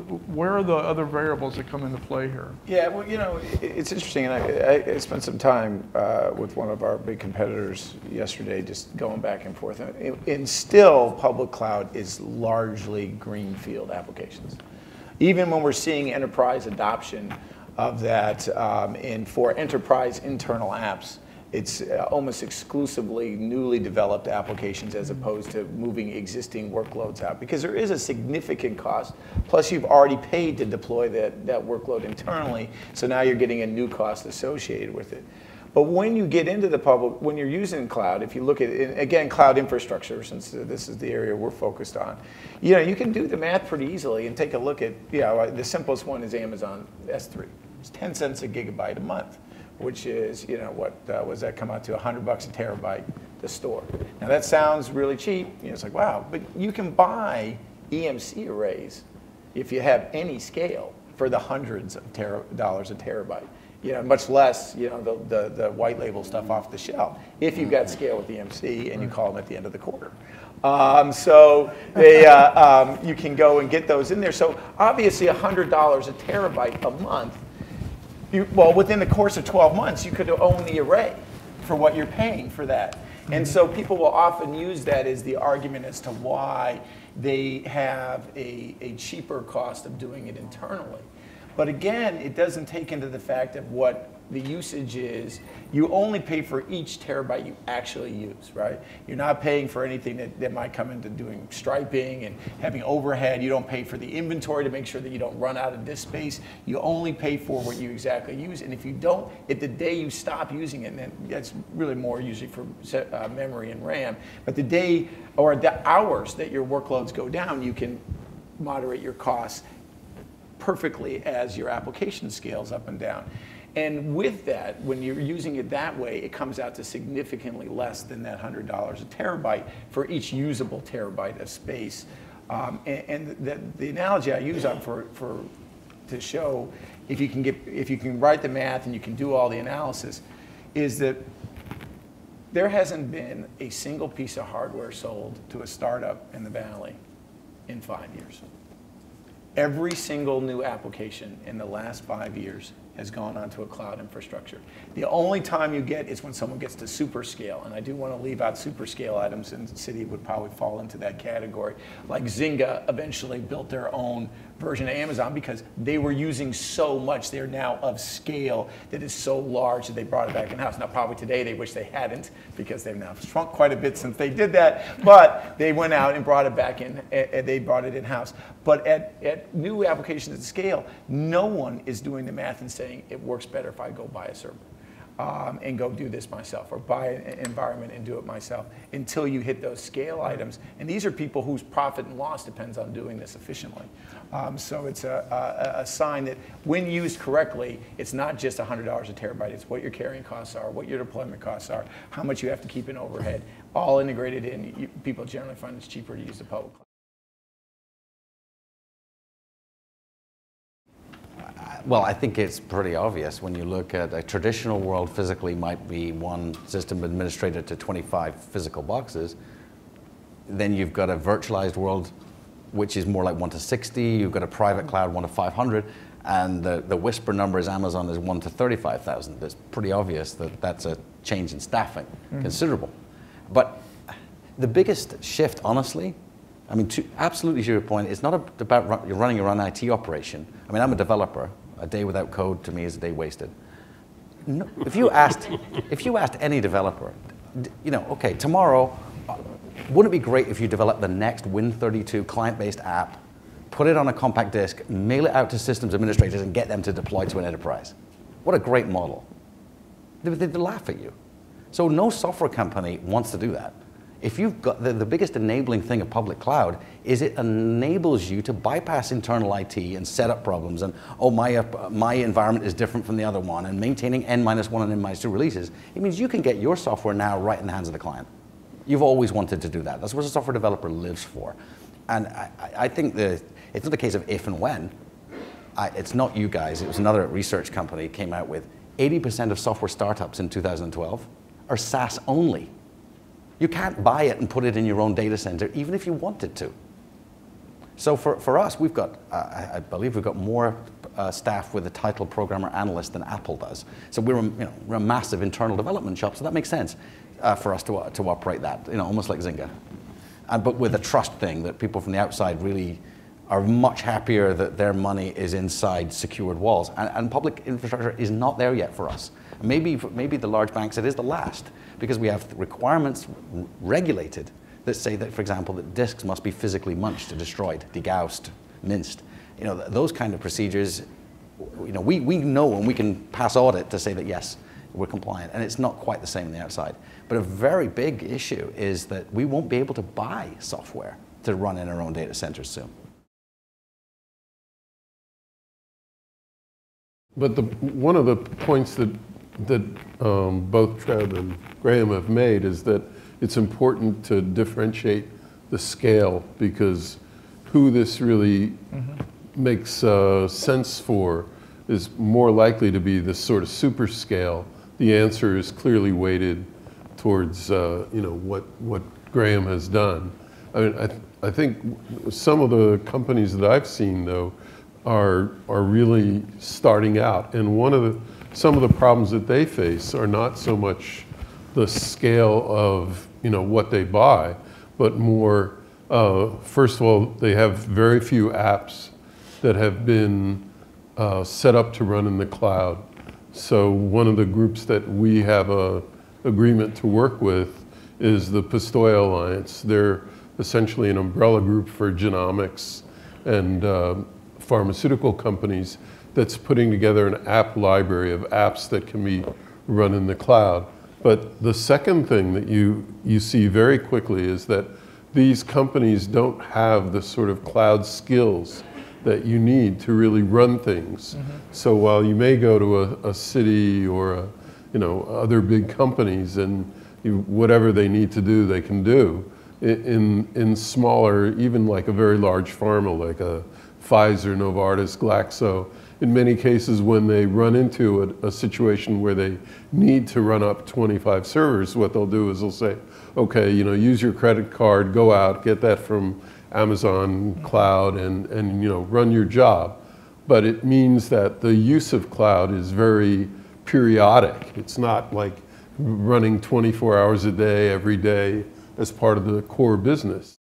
where are the other variables that come into play here? Yeah, well, you know, it's interesting, and I spent some time with one of our big competitors yesterday, just going back and forth. And still, public cloud is largely greenfield applications. Even when we're seeing enterprise adoption of that, and for enterprise internal apps, it's almost exclusively newly developed applications as opposed to moving existing workloads out, because there is a significant cost. Plus, you've already paid to deploy that workload internally, so now you're getting a new cost associated with it. But when you get into the public, when you're using cloud, if you look at, again, cloud infrastructure, since this is the area we're focused on, you know, you can do the math pretty easily and take a look at, you know, the simplest one is Amazon S3. It's 10 cents a gigabyte a month, which is, you know, what was that come out to, $100 a terabyte to store. Now that sounds really cheap. You know, it's like, wow, but you can buy EMC arrays if you have any scale for the hundreds of dollars a terabyte. You know, much less, you know, the white label stuff off the shelf, if you've got scale with EMC and you call them at the end of the quarter. So they, you can go and get those in there. So obviously $100 a terabyte a month, well, within the course of 12 months, you could own the array for what you're paying for that. And so people will often use that as the argument as to why they have a cheaper cost of doing it internally. But again, it doesn't take into the fact of what the usage is. You only pay for each terabyte you actually use, right? You're not paying for anything that might come into doing striping and having overhead. You don't pay for the inventory to make sure that you don't run out of disk space. You only pay for what you exactly use. And if you don't, at the day you stop using it, and then that's really more usually for memory and RAM, but the day or the hours that your workloads go down, you can moderate your costs perfectly as your application scales up and down. And with that, when you're using it that way, it comes out to significantly less than that $100 a terabyte for each usable terabyte of space. And the analogy I use to show if you can write the math and you can do all the analysis, is that there hasn't been a single piece of hardware sold to a startup in the Valley in 5 years. Every single new application in the last 5 years has gone onto a cloud infrastructure. The only time you get is when someone gets to super scale, and I do want to leave out super scale items, and Citi would probably fall into that category. Like Zynga eventually built their own version of Amazon because they were using so much. They're now of scale that is so large that they brought it back in-house. Now probably today they wish they hadn't, because they've now shrunk quite a bit since they did that, but they went out and brought it back in, and they brought it in-house. But at new applications at scale, no one is doing the math and saying it works better if I go buy a server and go do this myself, or buy an environment and do it myself, until you hit those scale items. And these are people whose profit and loss depends on doing this efficiently. So it's a sign that when used correctly, it's not just $100 a terabyte, it's what your carrying costs are, what your deployment costs are, how much you have to keep in overhead, all integrated in. People generally find it's cheaper to use the public cloud. Well, I think it's pretty obvious. When you look at a traditional world, physically might be one system administrator to 25 physical boxes. Then you've got a virtualized world, which is more like 1 to 60. You've got a private cloud, 1 to 500. And the whisper number is Amazon is 1 to 35,000. It's pretty obvious that that's a change in staffing, considerable. But the biggest shift, honestly, I mean, absolutely to your point, it's not about running your own IT operation. I mean, I'm a developer. A day without code to me is a day wasted. No, if you asked any developer, you know, okay, tomorrow, wouldn't it be great if you developed the next Win32 client-based app, put it on a compact disk, mail it out to systems administrators, and get them to deploy to an enterprise? What a great model. They'd laugh at you. So no software company wants to do that. If you've got the biggest enabling thing of public cloud is it enables you to bypass internal IT and set up problems, and oh, my environment is different from the other one, and maintaining N-1 and N-2 releases. It means you can get your software now right in the hands of the client. You've always wanted to do that. That's what a software developer lives for. And I think it's not a case of if and when. It's not you guys. It was another research company came out with 80% of software startups in 2012 are SaaS only. You can't buy it and put it in your own data center, even if you wanted to. So for us, we've got, I believe we've got more staff with the title programmer analyst than Apple does. So we're a massive internal development shop, so that makes sense for us to operate that, almost like Zynga. But with a trust thing that people from the outside really are much happier that their money is inside secured walls. And public infrastructure is not there yet for us. Maybe the large banks, it is the last, because we have requirements regulated that say that, for example, that disks must be physically munched, destroyed, degaussed, minced. Those kind of procedures, we know and we can pass audit to say that, yes, we're compliant. And it's not quite the same on the outside. But a very big issue is that we won't be able to buy software to run in our own data centers soon. But one of the points that both Trev and Graham have made is that it's important to differentiate the scale, because who this really makes sense for is more likely to be this sort of super scale. The answer is clearly weighted towards what Graham has done. I mean, I think some of the companies that I've seen, though, are really starting out, and some of the problems that they face are not so much the scale of what they buy, but more, first of all, they have very few apps that have been set up to run in the cloud. So one of the groups that we have a agreement to work with is the Pistoia Alliance. They're essentially an umbrella group for genomics and pharmaceutical companies that's putting together an app library of apps that can be run in the cloud. But the second thing that you see very quickly is that these companies don't have the sort of cloud skills that you need to really run things. So while you may go to a city or other big companies, and whatever they need to do, they can do. In smaller, even like a very large pharma, like a Pfizer, Novartis, Glaxo, in many cases when they run into a situation where they need to run up 25 servers, what they'll do is they'll say, okay, use your credit card, go out, get that from Amazon Cloud and run your job. But it means that the use of cloud is very periodic. It's not like running 24 hours a day, every day as part of the core business.